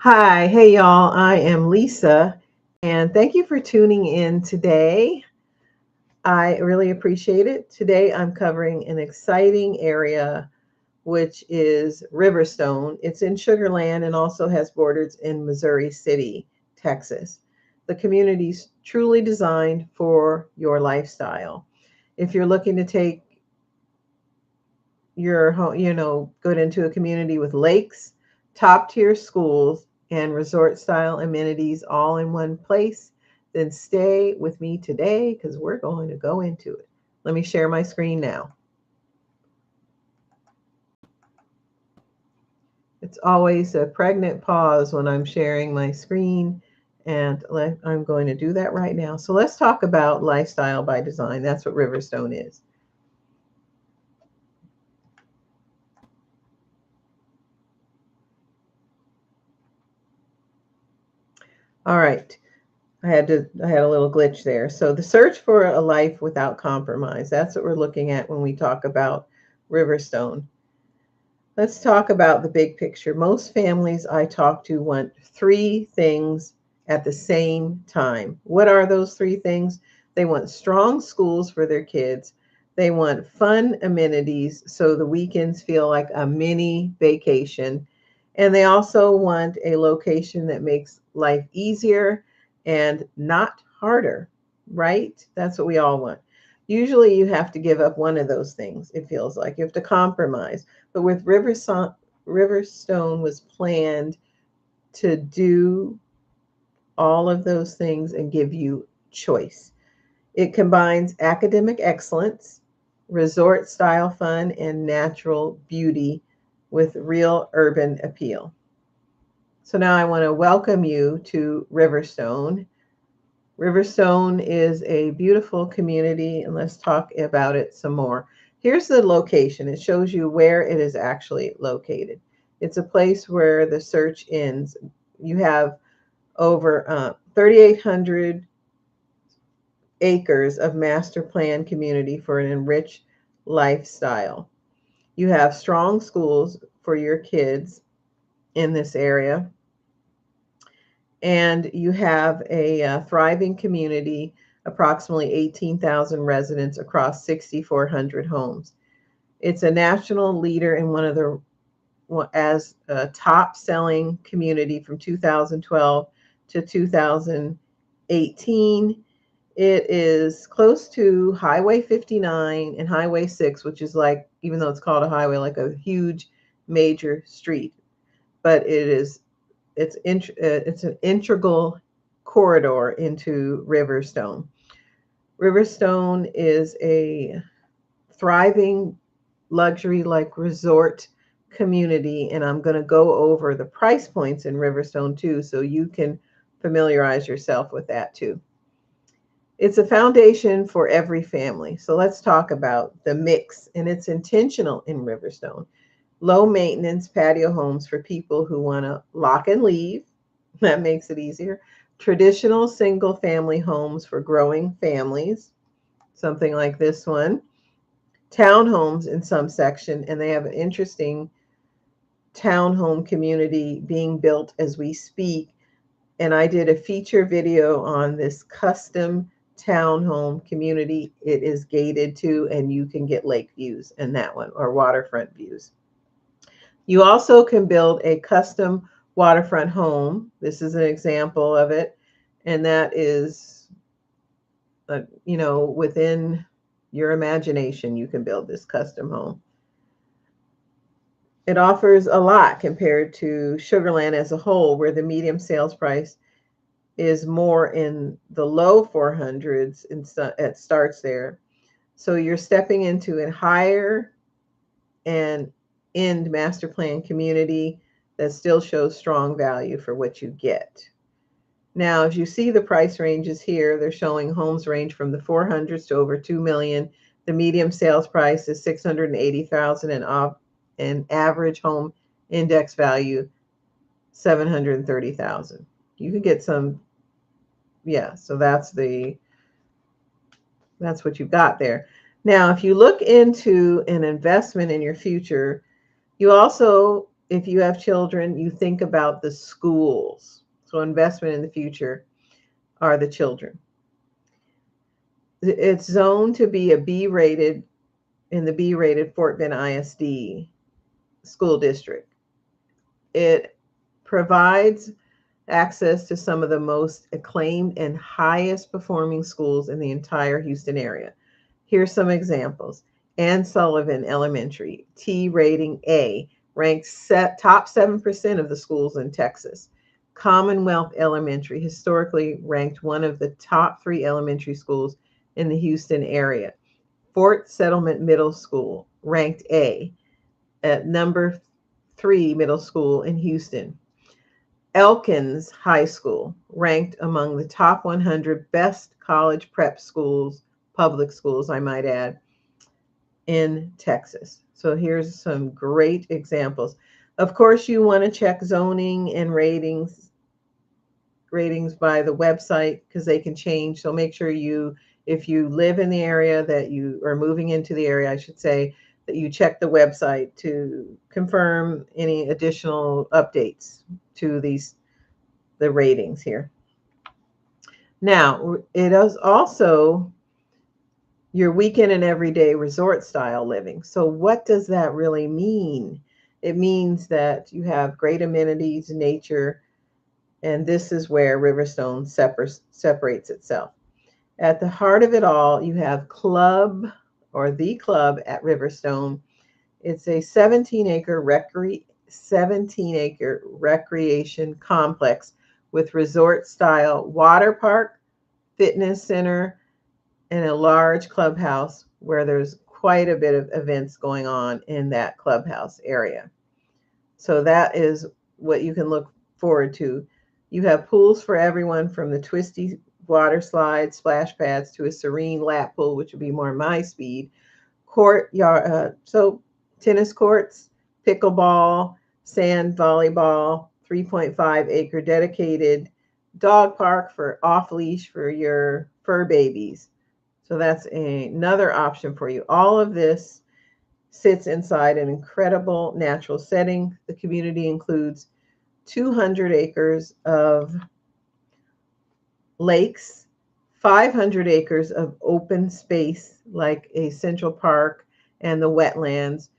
Hi, hey y'all. I am Lisa, and thank you for tuning in today. I really appreciate it. Today I'm covering an exciting area, which is Riverstone. It's in Sugarland and also has borders in Missouri City, Texas. The community's truly designed for your lifestyle. If you're looking to take your home, go into a community with lakes, top tier schools, and resort style amenities all in one place, then stay with me today because we're going to go into it. Let me share my screen now. It's always a pregnant pause when I'm sharing my screen, and I'm going to do that right now. So let's talk about lifestyle by design. That's what Riverstone is. All right. I had a little glitch there. So the search for a life without compromise. That's what we're looking at when we talk about Riverstone. Let's talk about the big picture. Most families I talk to want three things at the same time. What are those three things? They want strong schools for their kids. They want fun amenities so the weekends feel like a mini vacation. And they also want a location that makes life easier and not harder, right? That's what we all want. Usually you have to give up one of those things, it feels like. You have to compromise. But with Riverstone was planned to do all of those things and give you choice. It combines academic excellence, resort style fun, and natural beauty with real urban appeal. So now I want to welcome you to Riverstone. Riverstone is a beautiful community, and let's talk about it some more. Here's the location. It shows you where it is actually located. It's a place where the search ends. You have over 3,800 acres of master plan community for an enriched lifestyle. You have strong schools for your kids in this area, and you have a thriving community, approximately 18,000 residents across 6,400 homes. It's a national leader in one of the as a top selling community from 2012 to 2018. It is close to Highway 59 and Highway 6, which is like, even though it's called a highway, like a huge major street, but it's an integral corridor into Riverstone. Riverstone is a thriving luxury like resort community, and I'm going to go over the price points in Riverstone too, so you can familiarize yourself with that too. It's a foundation for every family. So let's talk about the mix, and it's intentional in Riverstone. Low maintenance patio homes for people who want to lock and leave. That makes it easier. Traditional single family homes for growing families, something like this one. Townhomes in some section, and they have an interesting townhome community being built as we speak. And I did a feature video on this custom townhome community. It is gated too, and you can get lake views in that one, or waterfront views. You also can build a custom waterfront home. This is an example of it, and that is, within your imagination, you can build this custom home. It offers a lot compared to Sugarland as a whole, where the medium sales price is more in the low 400s, and it starts there. So you're stepping into a higher and end master plan community that still shows strong value for what you get. Now, as you see the price ranges here, they're showing homes range from the 400s to over 2 million. The medium sales price is 680,000, and average home index value 730,000. You can get some, yeah, so that's what you've got there. Now, if you look into an investment in your future, you also if you have children, you think about the schools. So investment in the future are the children. It's zoned to be a B rated in the B rated Fort Bend ISD school district. It provides access to some of the most acclaimed and highest performing schools in the entire Houston area. Here's some examples. Ann Sullivan Elementary, T rating A, ranks top 7% of the schools in Texas. Commonwealth Elementary, historically ranked one of the top 3 elementary schools in the Houston area. Fort Settlement Middle School, ranked A, at number 3 middle school in Houston. Elkins High School, ranked among the top 100 best college prep schools, public schools, I might add, in Texas. So here's some great examples. Of course, you want to check zoning and ratings by the website because they can change. So make sure if you live in the area that you are moving into the area, I should say, that you check the website to confirm any additional updates to the ratings here. Now, it is also your weekend and everyday resort style living. So what does that really mean? It means that you have great amenities, nature, and this is where Riverstone separates itself. At the heart of it all, you have the club at Riverstone. It's a 17-acre recreation complex with resort-style water park, fitness center, and a large clubhouse where there's quite a bit of events going on in that clubhouse area. So that is what you can look forward to. You have pools for everyone from the twisty water slides, splash pads to a serene lap pool, which would be more my speed. So tennis courts, pickleball, sand volleyball, 3.5-acre dedicated dog park for off leash for your fur babies. So that's another option for you. All of this sits inside an incredible natural setting. The community includes 200 acres of lakes, 500 acres of open space like a central park and the wetlands,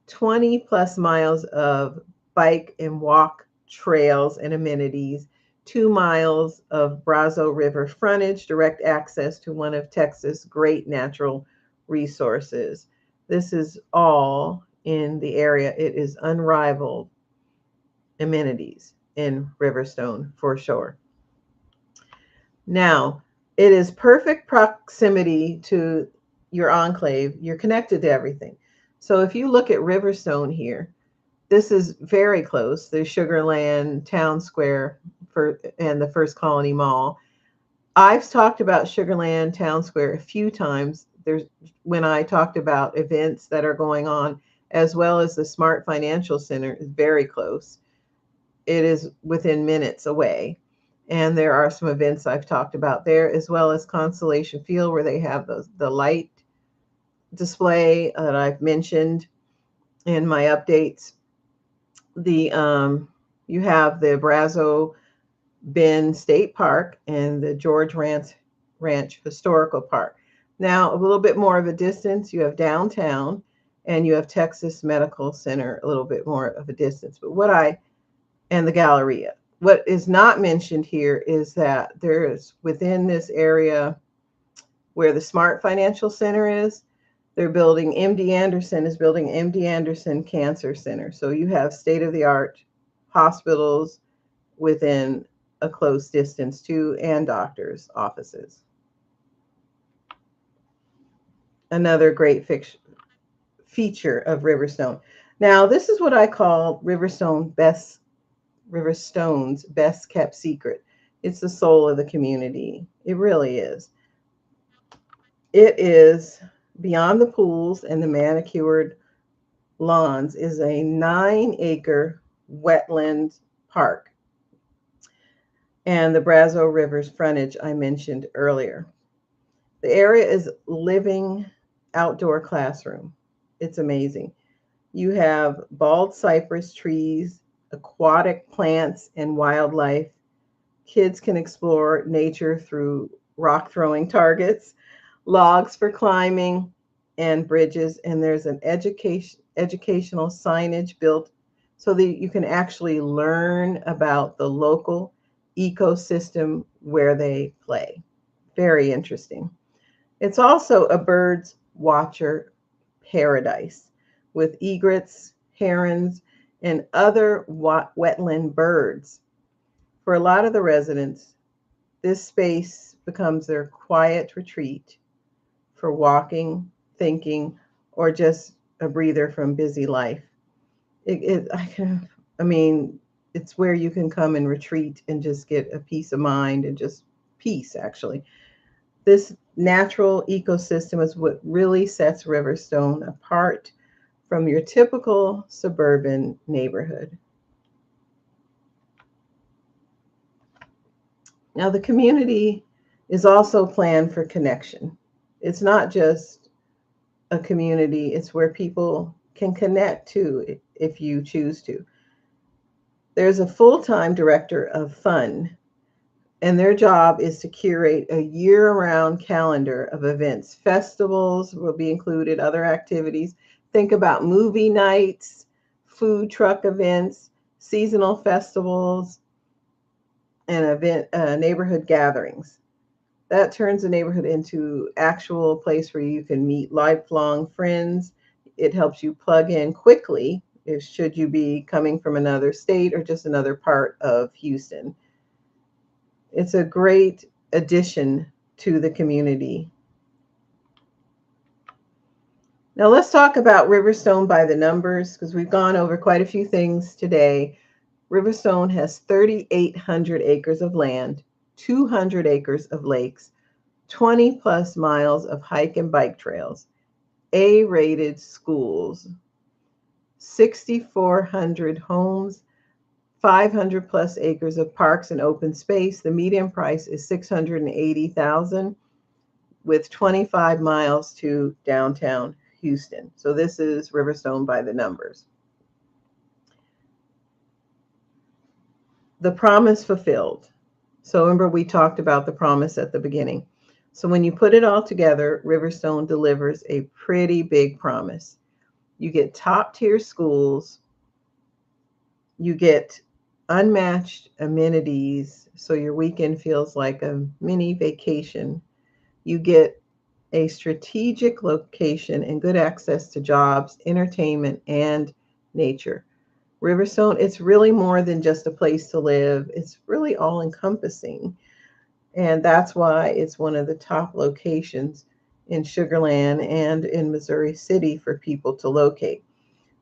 20 plus miles of bike and walk trails and amenities, 2 miles of Brazo River frontage, direct access to one of Texas' great natural resources. This is all in the area. It is unrivaled amenities in Riverstone for sure. Now, it is perfect proximity to your enclave. You're connected to everything. So if you look at Riverstone here, this is very close. There's Sugarland Town Square and the First Colony Mall. I've talked about Sugarland Town Square a few times. When I talked about events that are going on, as well as the Smart Financial Center is very close. It is within minutes away. And there are some events I've talked about there, as well as Constellation Field, where they have the light display that I've mentioned in my updates. You have the Brazo Bend State Park and the George Ranch Historical Park. Now, a little bit more of a distance, you have downtown and you have Texas Medical Center, a little bit more of a distance. And the Galleria. What is not mentioned here is that there is within this area where the Smart Financial Center is, MD Anderson is building MD Anderson Cancer Center. So you have state-of-the-art hospitals within a close distance too, and doctors' offices. Another great feature of Riverstone. Now, this is what I call Riverstone's best kept secret. It's the soul of the community. It really is. It is beyond the pools and the manicured lawns is a 9-acre wetland park and the Brazo River's frontage I mentioned earlier. The area is living outdoor classroom. It's amazing. You have bald cypress trees, aquatic plants, and wildlife. Kids can explore nature through rock throwing targets, logs for climbing, and bridges. And there's an educational signage built so that you can actually learn about the local ecosystem where they play. Very interesting. It's also a bird's watcher paradise with egrets, herons, and other wetland birds. For a lot of the residents, this space becomes their quiet retreat for walking, thinking, or just a breather from busy life. I mean, it's where you can come and retreat and just get a peace of mind and just peace, actually. This natural ecosystem is what really sets Riverstone apart from your typical suburban neighborhood. Now, the community is also planned for connection. It's not just a community, it's where people can connect to if you choose to. There's a full time director of fun, and their job is to curate a year round calendar of events. Festivals will be included, other activities. Think about movie nights, food truck events, seasonal festivals, and neighborhood gatherings. That turns the neighborhood into actual place where you can meet lifelong friends. It helps you plug in quickly if should you be coming from another state or just another part of Houston. It's a great addition to the community. Now let's talk about Riverstone by the numbers because we've gone over quite a few things today. Riverstone has 3,800 acres of land, 200 acres of lakes, 20 plus miles of hike and bike trails, A-rated schools, 6,400 homes, 500 plus acres of parks and open space. The median price is $680,000 with 25 miles to downtown Houston. So this is Riverstone by the numbers. The promise fulfilled. So remember we talked about the promise at the beginning. So when you put it all together, Riverstone delivers a pretty big promise. You get top tier schools, you get unmatched amenities, so your weekend feels like a mini vacation. You get a strategic location and good access to jobs, entertainment, and nature. Riverstone, it's really more than just a place to live. It's really all encompassing. And that's why it's one of the top locations in Sugar Land and in Missouri City for people to locate.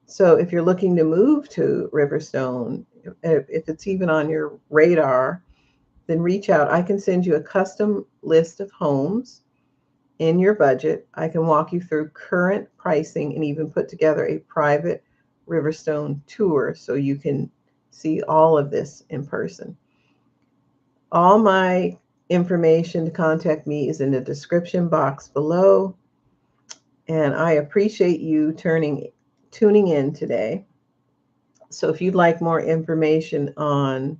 So if you're looking to move to Riverstone, if it's even on your radar, then reach out. I can send you a custom list of homes in your budget. I can walk you through current pricing and even put together a private Riverstone tour so you can see all of this in person. All my information to contact me is in the description box below. And I appreciate you tuning in today. So if you'd like more information on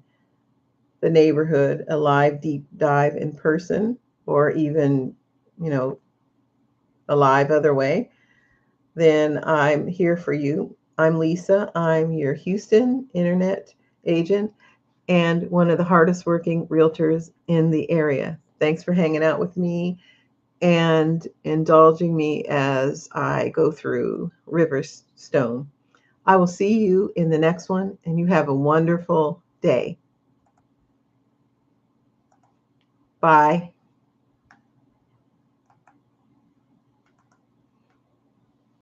the neighborhood, a live deep dive in person, or even, you know, a live other way, then I'm here for you. I'm Lisa. I'm your Houston internet agent and one of the hardest working realtors in the area. Thanks for hanging out with me and indulging me as I go through Riverstone. I will see you in the next one, and you have a wonderful day. Bye.